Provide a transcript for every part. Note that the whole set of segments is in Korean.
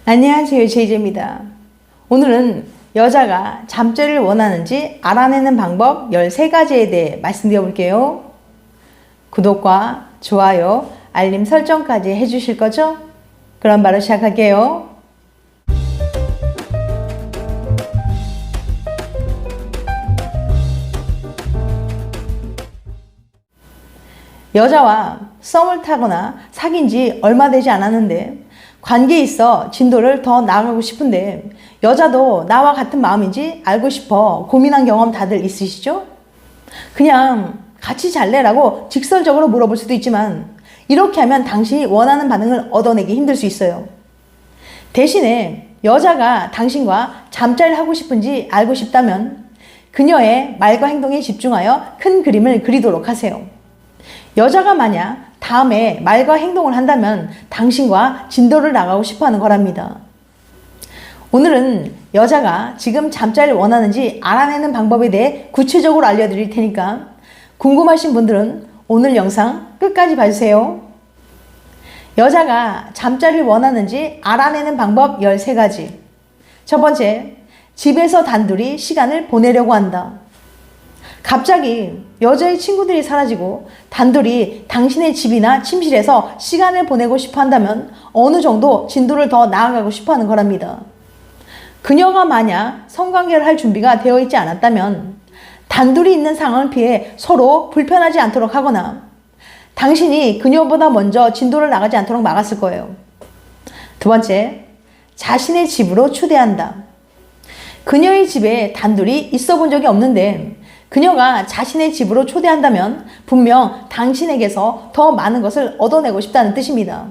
안녕하세요, 제이제입니다. 오늘은 여자가 잠자리를 원하는지 알아내는 방법 13가지에 대해 말씀드려 볼게요. 구독과 좋아요, 알림 설정까지 해주실 거죠? 그럼 바로 시작할게요. 여자와 썸을 타거나 사귄 지 얼마 되지 않았는데 관계에 있어 진도를 더 나아가고 싶은데 여자도 나와 같은 마음인지 알고 싶어 고민한 경험 다들 있으시죠? 그냥 같이 잘래라고 직설적으로 물어볼 수도 있지만 이렇게 하면 당신이 원하는 반응을 얻어내기 힘들 수 있어요. 대신에 여자가 당신과 잠자리를 하고 싶은지 알고 싶다면 그녀의 말과 행동에 집중하여 큰 그림을 그리도록 하세요. 여자가 만약 다음에 말과 행동을 한다면 당신과 진도를 나가고 싶어 하는 거랍니다. 오늘은 여자가 지금 잠자리를 원하는지 알아내는 방법에 대해 구체적으로 알려드릴 테니까 궁금하신 분들은 오늘 영상 끝까지 봐주세요. 여자가 잠자리를 원하는지 알아내는 방법 13가지. 첫 번째, 집에서 단둘이 시간을 보내려고 한다. 갑자기 여자의 친구들이 사라지고 단둘이 당신의 집이나 침실에서 시간을 보내고 싶어 한다면 어느 정도 진도를 더 나아가고 싶어 하는 거랍니다. 그녀가 만약 성관계를 할 준비가 되어 있지 않았다면 단둘이 있는 상황을 피해 서로 불편하지 않도록 하거나 당신이 그녀보다 먼저 진도를 나가지 않도록 막았을 거예요. 두 번째, 자신의 집으로 초대한다. 그녀의 집에 단둘이 있어 본 적이 없는데 그녀가 자신의 집으로 초대한다면 분명 당신에게서 더 많은 것을 얻어내고 싶다는 뜻입니다.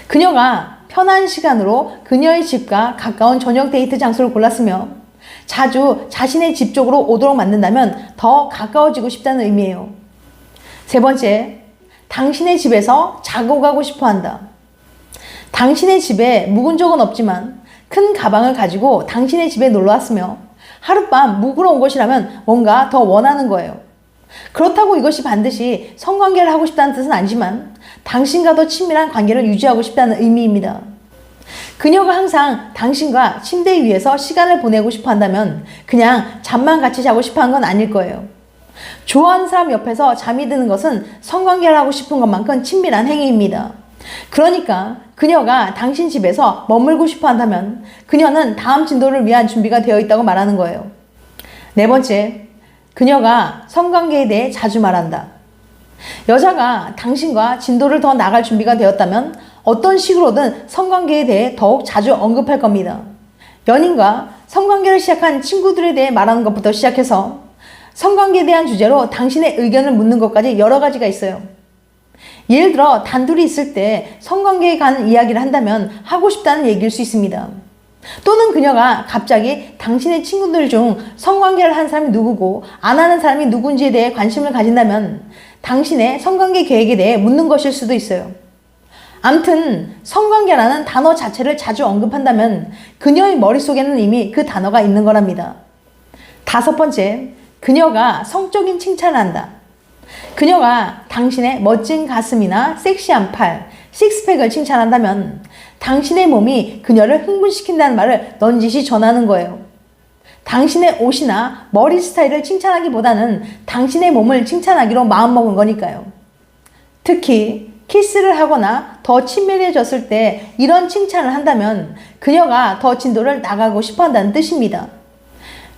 그녀가 편한 시간으로 그녀의 집과 가까운 저녁 데이트 장소를 골랐으며 자주 자신의 집 쪽으로 오도록 만든다면 더 가까워지고 싶다는 의미예요. 세 번째, 당신의 집에서 자고 가고 싶어 한다. 당신의 집에 묵은 적은 없지만 큰 가방을 가지고 당신의 집에 놀러 왔으며 하룻밤 묵으러 온 것이라면 뭔가 더 원하는 거예요. 그렇다고 이것이 반드시 성관계를 하고 싶다는 뜻은 아니지만 당신과 더 친밀한 관계를 유지하고 싶다는 의미입니다. 그녀가 항상 당신과 침대 위에서 시간을 보내고 싶어 한다면 그냥 잠만 같이 자고 싶어 한 건 아닐 거예요. 좋아하는 사람 옆에서 잠이 드는 것은 성관계를 하고 싶은 것만큼 친밀한 행위입니다. 그러니까 그녀가 당신 집에서 머물고 싶어 한다면 그녀는 다음 진도를 위한 준비가 되어 있다고 말하는 거예요. 네 번째, 그녀가 성관계에 대해 자주 말한다. 여자가 당신과 진도를 더 나갈 준비가 되었다면 어떤 식으로든 성관계에 대해 더욱 자주 언급할 겁니다. 연인과 성관계를 시작한 친구들에 대해 말하는 것부터 시작해서 성관계에 대한 주제로 당신의 의견을 묻는 것까지 여러 가지가 있어요. 예를 들어 단둘이 있을 때 성관계에 관한 이야기를 한다면 하고 싶다는 얘기일 수 있습니다. 또는 그녀가 갑자기 당신의 친구들 중 성관계를 한 사람이 누구고 안 하는 사람이 누군지에 대해 관심을 가진다면 당신의 성관계 계획에 대해 묻는 것일 수도 있어요. 암튼 성관계라는 단어 자체를 자주 언급한다면 그녀의 머릿속에는 이미 그 단어가 있는 거랍니다. 다섯 번째, 그녀가 성적인 칭찬을 한다. 그녀가 당신의 멋진 가슴이나 섹시한 팔, 식스팩을 칭찬한다면 당신의 몸이 그녀를 흥분시킨다는 말을 넌지시 전하는 거예요. 당신의 옷이나 머리 스타일을 칭찬하기보다는 당신의 몸을 칭찬하기로 마음먹은 거니까요. 특히 키스를 하거나 더 친밀해졌을 때 이런 칭찬을 한다면 그녀가 더 진도를 나가고 싶어 한다는 뜻입니다.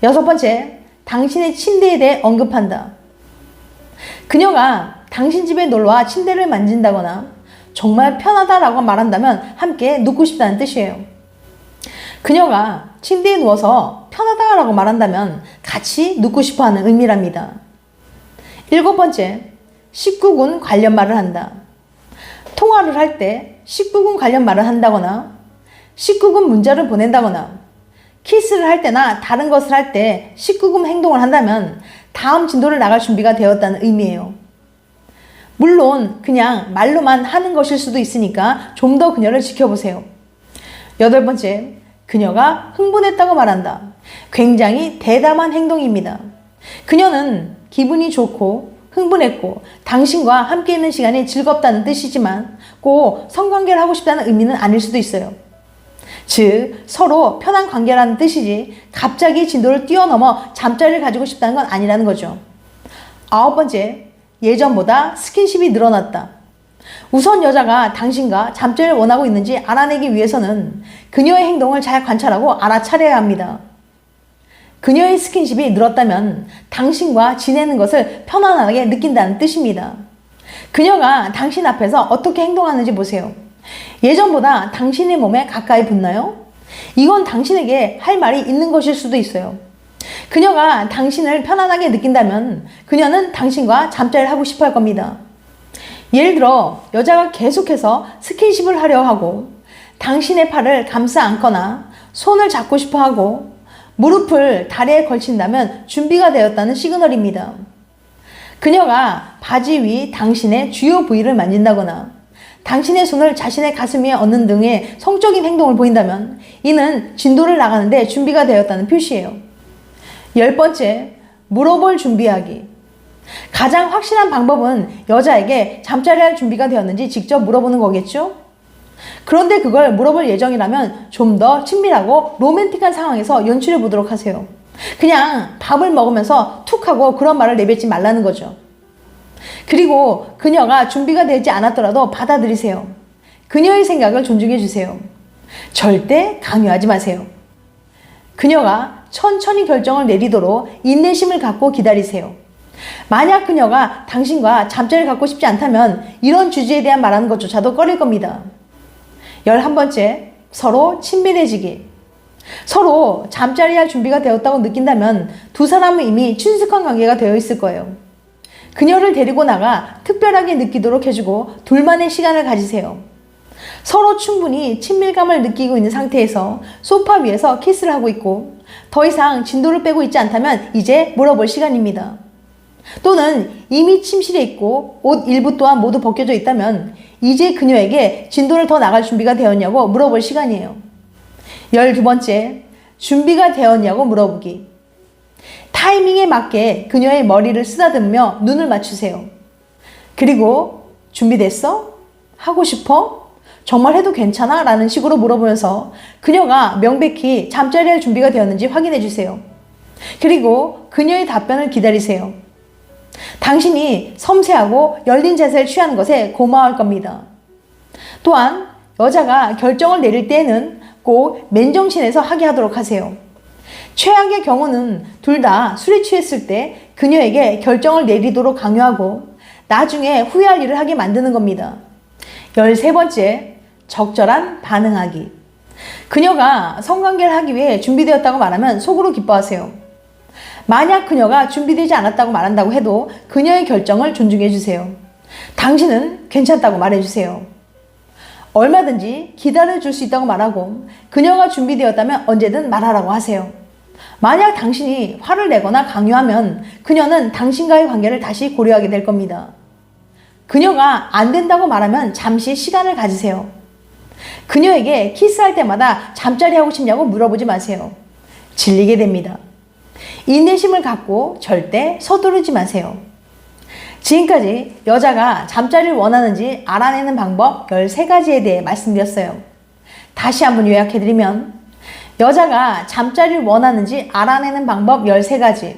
여섯 번째, 당신의 침대에 대해 언급한다. 그녀가 당신 집에 놀러와 침대를 만진다거나 정말 편하다라고 말한다면 함께 눕고 싶다는 뜻이에요. 그녀가 침대에 누워서 편하다라고 말한다면 같이 눕고 싶어 하는 의미랍니다. 일곱 번째, 19군 관련 말을 한다. 통화를 할 때 19군 관련 말을 한다거나 19군 문자를 보낸다거나 키스를 할 때나 다른 것을 할 때 19금 행동을 한다면 다음 진도를 나갈 준비가 되었다는 의미예요. 물론 그냥 말로만 하는 것일 수도 있으니까 좀 더 그녀를 지켜보세요. 여덟 번째, 그녀가 흥분했다고 말한다. 굉장히 대담한 행동입니다. 그녀는 기분이 좋고 흥분했고 당신과 함께 있는 시간이 즐겁다는 뜻이지만 꼭 성관계를 하고 싶다는 의미는 아닐 수도 있어요. 즉 서로 편한 관계라는 뜻이지 갑자기 진도를 뛰어넘어 잠자리를 가지고 싶다는 건 아니라는 거죠. 9번째, 예전보다 스킨십이 늘어났다. 우선 여자가 당신과 잠자리를 원하고 있는지 알아내기 위해서는 그녀의 행동을 잘 관찰하고 알아차려야 합니다. 그녀의 스킨십이 늘었다면 당신과 지내는 것을 편안하게 느낀다는 뜻입니다. 그녀가 당신 앞에서 어떻게 행동하는지 보세요. 예전보다 당신의 몸에 가까이 붙나요? 이건 당신에게 할 말이 있는 것일 수도 있어요. 그녀가 당신을 편안하게 느낀다면 그녀는 당신과 잠자리를 하고 싶어 할 겁니다. 예를 들어 여자가 계속해서 스킨십을 하려 하고 당신의 팔을 감싸 안거나 손을 잡고 싶어 하고 무릎을 다리에 걸친다면 준비가 되었다는 시그널입니다. 그녀가 바지 위 당신의 주요 부위를 만진다거나 당신의 손을 자신의 가슴 위에 얹는 등의 성적인 행동을 보인다면 이는 진도를 나가는데 준비가 되었다는 표시예요. 10번째, 물어볼 준비하기. 가장 확실한 방법은 여자에게 잠자리할 준비가 되었는지 직접 물어보는 거겠죠? 그런데 그걸 물어볼 예정이라면 좀 더 친밀하고 로맨틱한 상황에서 연출해 보도록 하세요. 그냥 밥을 먹으면서 툭 하고 그런 말을 내뱉지 말라는 거죠. 그리고 그녀가 준비가 되지 않았더라도 받아들이세요. 그녀의 생각을 존중해 주세요. 절대 강요하지 마세요. 그녀가 천천히 결정을 내리도록 인내심을 갖고 기다리세요. 만약 그녀가 당신과 잠자리를 갖고 싶지 않다면 이런 주제에 대한 말하는 것조차도 꺼릴 겁니다. 11번째, 서로 친밀해지기. 서로 잠자리할 준비가 되었다고 느낀다면 두 사람은 이미 친숙한 관계가 되어 있을 거예요. 그녀를 데리고 나가 특별하게 느끼도록 해주고 둘만의 시간을 가지세요. 서로 충분히 친밀감을 느끼고 있는 상태에서 소파 위에서 키스를 하고 있고 더 이상 진도를 빼고 있지 않다면 이제 물어볼 시간입니다. 또는 이미 침실에 있고 옷 일부 또한 모두 벗겨져 있다면 이제 그녀에게 진도를 더 나갈 준비가 되었냐고 물어볼 시간이에요. 12번째, 준비가 되었냐고 물어보기. 타이밍에 맞게 그녀의 머리를 쓰다듬으며 눈을 맞추세요. 그리고 준비됐어? 하고 싶어? 정말 해도 괜찮아? 라는 식으로 물어보면서 그녀가 명백히 잠자리할 준비가 되었는지 확인해 주세요. 그리고 그녀의 답변을 기다리세요. 당신이 섬세하고 열린 자세를 취하는 것에 고마워할 겁니다. 또한 여자가 결정을 내릴 때에는 꼭 맨정신에서 하게 하도록 하세요. 최악의 경우는 둘 다 술에 취했을 때 그녀에게 결정을 내리도록 강요하고 나중에 후회할 일을 하게 만드는 겁니다. 13번째, 적절한 반응하기. 그녀가 성관계를 하기 위해 준비되었다고 말하면 속으로 기뻐하세요. 만약 그녀가 준비되지 않았다고 말한다고 해도 그녀의 결정을 존중해 주세요. 당신은 괜찮다고 말해 주세요. 얼마든지 기다려줄 수 있다고 말하고 그녀가 준비되었다면 언제든 말하라고 하세요. 만약 당신이 화를 내거나 강요하면 그녀는 당신과의 관계를 다시 고려하게 될 겁니다. 그녀가 안 된다고 말하면 잠시 시간을 가지세요. 그녀에게 키스할 때마다 잠자리 하고 싶냐고 물어보지 마세요. 질리게 됩니다. 인내심을 갖고 절대 서두르지 마세요. 지금까지 여자가 잠자리를 원하는지 알아내는 방법 13가지에 대해 말씀드렸어요. 다시 한번 요약해드리면 여자가 잠자리를 원하는지 알아내는 방법 13가지.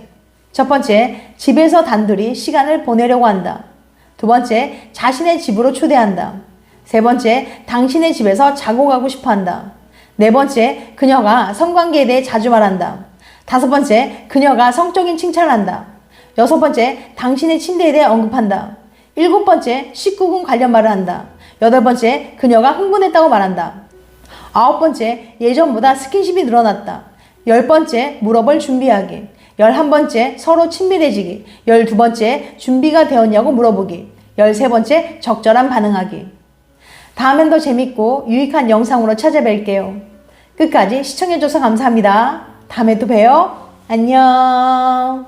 첫 번째, 집에서 단둘이 시간을 보내려고 한다. 두 번째, 자신의 집으로 초대한다. 세 번째, 당신의 집에서 자고 가고 싶어 한다. 네 번째, 그녀가 성관계에 대해 자주 말한다. 다섯 번째, 그녀가 성적인 칭찬을 한다. 여섯 번째, 당신의 침대에 대해 언급한다. 일곱 번째, 19금 관련 말을 한다. 여덟 번째, 그녀가 흥분했다고 말한다. 아홉 번째, 예전보다 스킨십이 늘어났다. 열 번째, 물어볼 준비하기. 11번째, 서로 친밀해지기. 12번째, 준비가 되었냐고 물어보기. 13번째, 적절한 반응하기. 다음엔 더 재밌고 유익한 영상으로 찾아뵐게요. 끝까지 시청해줘서 감사합니다. 다음에 또 봬요. 안녕.